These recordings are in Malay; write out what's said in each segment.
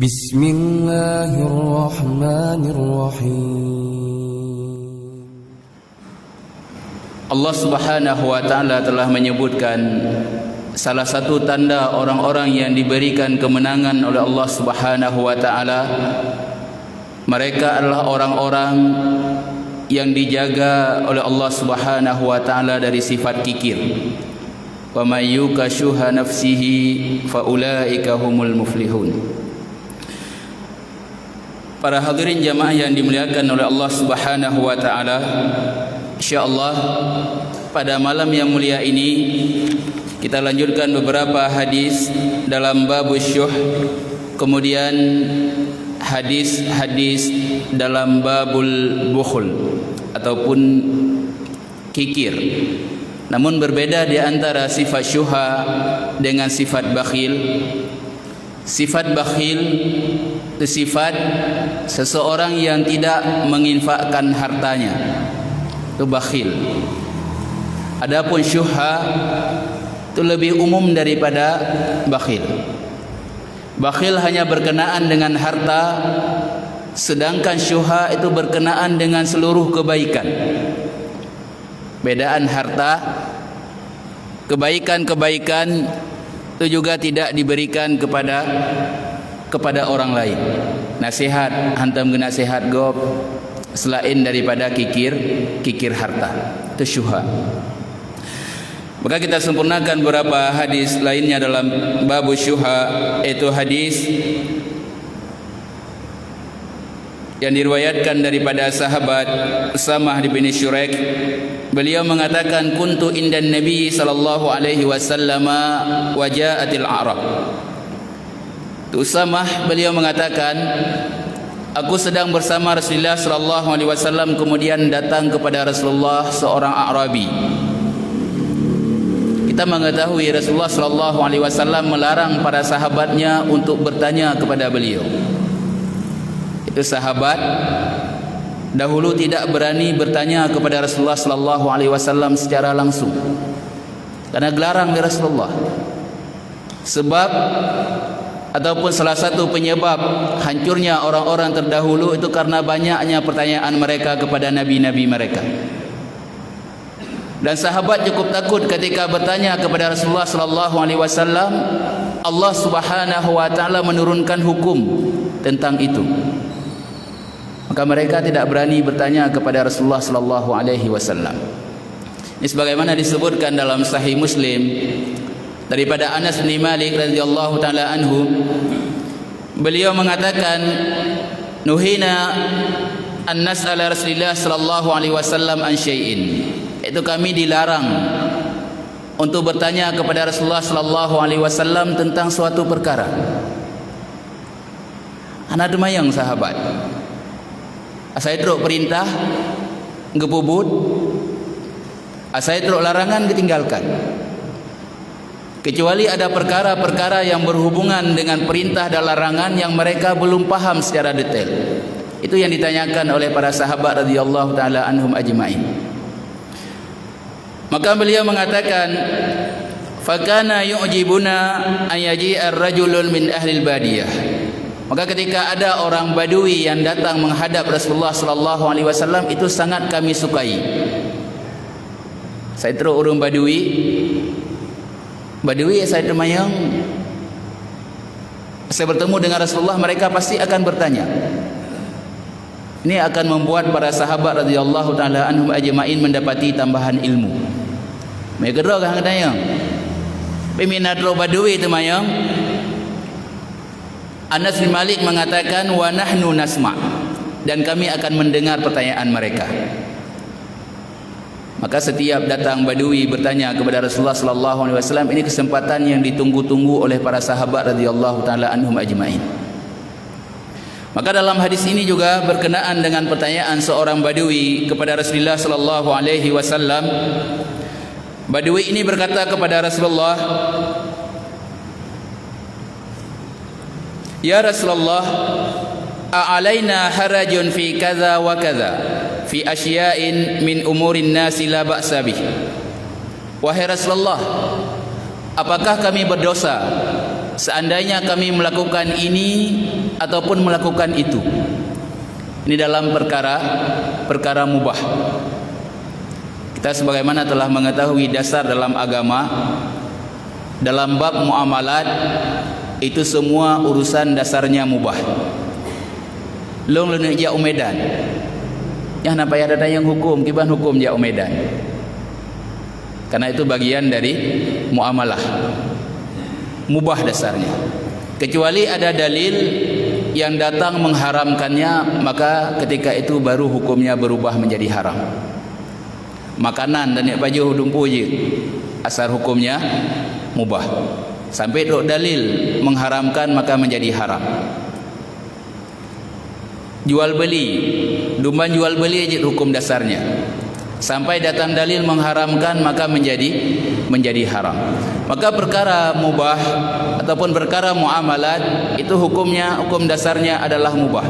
Bismillahirrahmanirrahim. Allah Subhanahu wa taala telah menyebutkan salah satu tanda orang-orang yang diberikan kemenangan oleh Allah Subhanahu wa taala, mereka adalah orang-orang yang dijaga oleh Allah Subhanahu wa taala dari sifat kikir. Wa may yukashuha nafsihi faulaika humul muflihun. Para hadirin jamaah yang dimuliakan oleh Allah Subhanahu wa taala, insyaallah pada malam yang mulia ini kita lanjutkan beberapa hadis dalam bab syuh, kemudian hadis-hadis dalam babul bukhul ataupun kikir. Namun berbeda di antara sifat syuha dengan sifat bakhil. Sifat bakhil itu sifat seseorang yang tidak menginfakkan hartanya, itu bakhil. Adapun syuha itu lebih umum daripada bakhil. Bakhil hanya berkenaan dengan harta, sedangkan syuha itu berkenaan dengan seluruh kebaikan. Bedaan harta, kebaikan-kebaikan itu juga tidak diberikan kepada orang lain. Nasihat, hantam ke nasihat gop selain daripada kikir harta, itu syuha. Maka kita sempurnakan beberapa hadis lainnya dalam bab syuha, yaitu hadis yang diriwayatkan daripada sahabat Usamah bin Syuraik. Beliau mengatakan, kuntu indan Nabi sallallahu alaihi wasallam wa ja'atil Arab. Usamah beliau mengatakan, aku sedang bersama Rasulullah sallallahu alaihi wasallam, kemudian datang kepada Rasulullah seorang Arabi. Kita mengetahui Rasulullah sallallahu alaihi wasallam melarang para sahabatnya untuk bertanya kepada beliau. Itu sahabat dahulu tidak berani bertanya kepada Rasulullah sallallahu alaihi wasallam secara langsung, karena dilarang oleh Rasulullah. Sebab ataupun salah satu penyebab hancurnya orang-orang terdahulu itu karena banyaknya pertanyaan mereka kepada nabi-nabi mereka. Dan sahabat cukup takut ketika bertanya kepada Rasulullah sallallahu alaihi wasallam, Allah Subhanahu wa taala menurunkan hukum tentang itu. Maka mereka tidak berani bertanya kepada Rasulullah sallallahu alaihi wasallam. Ini sebagaimana disebutkan dalam Sahih Muslim daripada Anas bin Malik radhiyallahu taala anhu, beliau mengatakan, nuhina an nas'ala Rasulullah sallallahu alaihi wasallam an syai'in. Itu kami dilarang untuk bertanya kepada Rasulullah sallallahu alaihi wasallam tentang suatu perkara. Anak demayang sahabat. Asai teruk perintah ngepubut, asai teruk larangan ketinggalkan. Kecuali ada perkara-perkara yang berhubungan dengan perintah dan larangan yang mereka belum paham secara detail. Itu yang ditanyakan oleh para sahabat radhiyallahu taala anhum ajma'in. Maka beliau mengatakan, fakana yu'jibuna an yaji'a ar-rajulun min ahli al-badiyah. Maka ketika ada orang Badui yang datang menghadap Rasulullah sallallahu alaihi wasallam, itu sangat kami sukai. Saya terus orang Badui saya termayang, saya bertemu dengan Rasulullah, mereka pasti akan bertanya. Ini akan membuat para sahabat radhiyallahu taala anhum ajma'in mendapati tambahan ilmu. Mereka kan katanya, peminat ro Badui termayang. Anas bin Malik mengatakan, wa nahnu nasma', dan kami akan mendengar pertanyaan mereka. Maka setiap datang Badui bertanya kepada Rasulullah sallallahu alaihi wasallam, ini kesempatan yang ditunggu-tunggu oleh para sahabat radhiyallahu taala anhum ajma'in. Maka dalam hadis ini juga berkenaan dengan pertanyaan seorang Badui kepada Rasulullah sallallahu alaihi wasallam. Badui ini berkata kepada Rasulullah, ya Rasulullah, a'alaina harajun fi kadza wa kadza fi asya'in min umurin nasi la ba'sa bih. Wahai Rasulullah, apakah kami berdosa seandainya kami melakukan ini ataupun melakukan itu. Ini dalam perkara mubah. Kita sebagaimana telah mengetahui dasar dalam agama, dalam bab muamalat itu semua urusan dasarnya mubah. Long lenek ja umedan. Yang nak payah datang yang hukum, kiban hukum ja umedan. Karena itu bagian dari muamalah. Mubah dasarnya. Kecuali ada dalil yang datang mengharamkannya, maka ketika itu baru hukumnya berubah menjadi haram. Makanan dan baju dumpu je, asal hukumnya mubah. Sampai dok dalil mengharamkan maka menjadi haram. Jual beli, dumban jual beli aja hukum dasarnya. Sampai datang dalil mengharamkan maka menjadi haram. Maka perkara mubah ataupun perkara muamalat itu hukum dasarnya adalah mubah.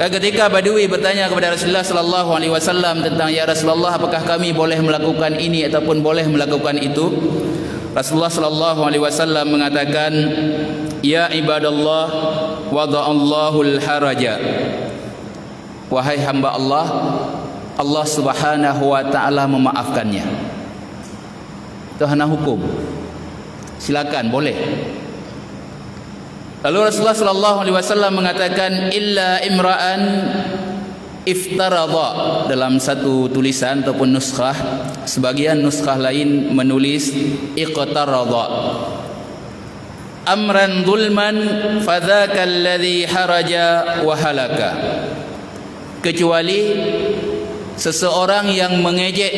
Ketika Badui bertanya kepada Rasulullah sallallahu alaihi wasallam tentang, ya Rasulullah, apakah kami boleh melakukan ini ataupun boleh melakukan itu? Rasulullah sallallahu alaihi wasallam mengatakan, ya ibadallah, wada'allahu al-haraja. Wahai hamba Allah, Allah Subhanahu wa taala memaafkannya. Itu hanya hukum. Silakan, boleh. Lalu Rasulullah sallallahu alaihi wasallam mengatakan, illa imra'an iftaradha. Dalam satu tulisan ataupun nuskhah, sebagian nuskhah lain menulis iqtaradha. Amran zulman fadzaka alladhi haraja wa halaka. Kecuali seseorang yang mengejek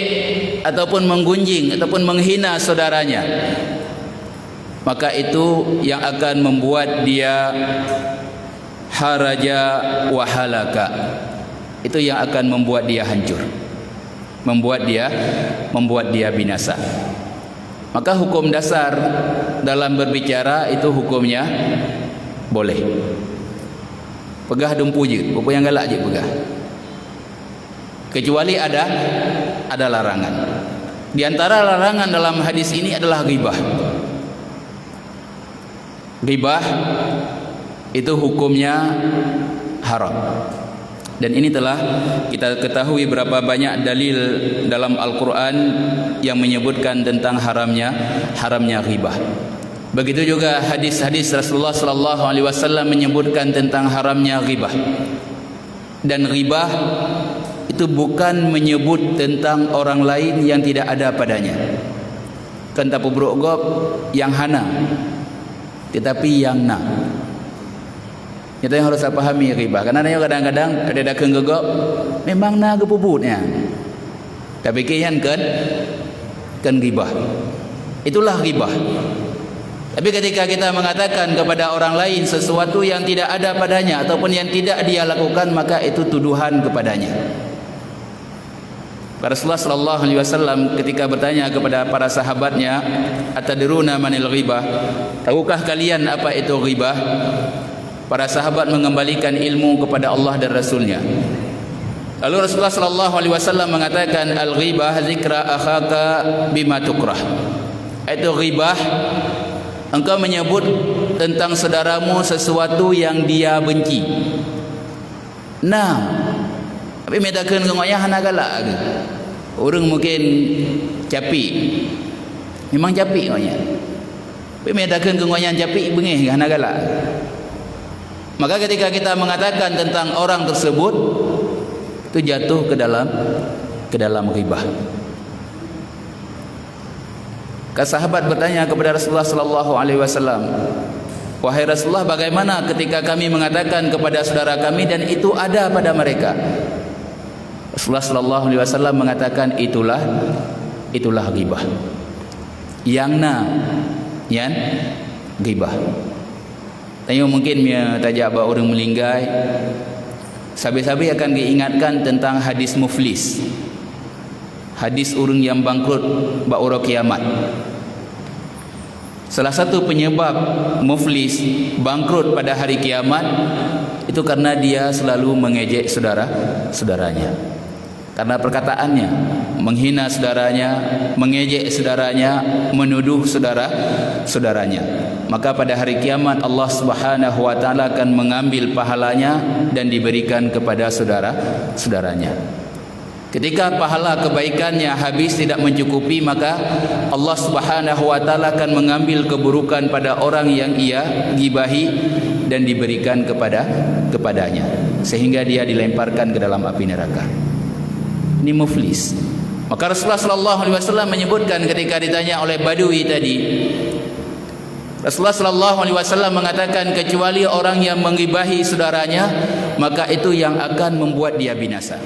ataupun menggunjing ataupun menghina saudaranya, maka itu yang akan membuat dia haraja wa halaka. Itu yang akan membuat dia hancur, membuat dia binasa. Maka hukum dasar dalam berbicara itu hukumnya boleh. Pegah dumpu je, apa yang galak je pegah. Kecuali ada larangan. Di antara larangan dalam hadis ini adalah ghibah. Ghibah itu hukumnya haram. Dan ini telah kita ketahui berapa banyak dalil dalam Al-Quran yang menyebutkan tentang haramnya ghibah. Begitu juga hadis-hadis Rasulullah sallallahu alaihi wasallam menyebutkan tentang haramnya ghibah. Dan ghibah itu bukan menyebut tentang orang lain yang tidak ada padanya. Kan tak pubruk gop yang hana, tetapi yang na. Kita yang harus pahami ghibah. Karena kadang-kadang ada dagang gegok memang na kepubutnya. Tapi kian kan ghibah. Itulah ghibah. Tapi ketika kita mengatakan kepada orang lain sesuatu yang tidak ada padanya ataupun yang tidak dia lakukan, maka itu tuduhan kepadanya. Rasulullah sallallahu alaihi wasallam ketika bertanya kepada para sahabatnya, atadruna manil ghibah? Tahukah kalian apa itu ghibah? Para sahabat mengembalikan ilmu kepada Allah dan Rasulnya. Lalu Rasulullah sallallahu alaihi wasallam mengatakan, al-ghibah zikra akhaka bima tukrah. Itu ghibah, engkau menyebut tentang saudaramu sesuatu yang dia benci. Nah, tapi medakan ngomongnya hana galak ke? Orang mungkin capik. Memang capik ngomongnya. Tapi medakan ngomongnya capik bengih hana galak. Maka ketika kita mengatakan tentang orang tersebut, itu jatuh ke dalam ghibah. Sahabat bertanya kepada Rasulullah sallallahu alaihi wasallam, wahai Rasulullah, bagaimana ketika kami mengatakan kepada saudara kami dan itu ada pada mereka? Rasulullah sallallahu alaihi wasallam mengatakan, itulah ghibah. Yang ghibah. Tanya mungkin tajak ba orang melinggai. Sabi-sabi akan diingatkan tentang hadis muflis. Hadis orang yang bangkrut ba orang kiamat. Salah satu penyebab muflis bangkrut pada hari kiamat itu karena dia selalu mengejek saudaranya. karena perkataannya, menghina saudaranya, mengejek saudaranya, menuduh saudaranya. Maka pada hari kiamat Allah Subhanahu wa taala akan mengambil pahalanya dan diberikan kepada saudaranya. Ketika pahala kebaikannya habis tidak mencukupi, maka Allah Subhanahu wa taala akan mengambil keburukan pada orang yang ia gibahi dan diberikan kepadanya, sehingga dia dilemparkan ke dalam api neraka. Ini muflis. Maka Rasulullah sallallahu alaihi wasallam menyebutkan ketika ditanya oleh Badui tadi, Rasulullah sallallahu alaihi wasallam mengatakan, kecuali orang yang menggibahi saudaranya, maka itu yang akan membuat dia binasa.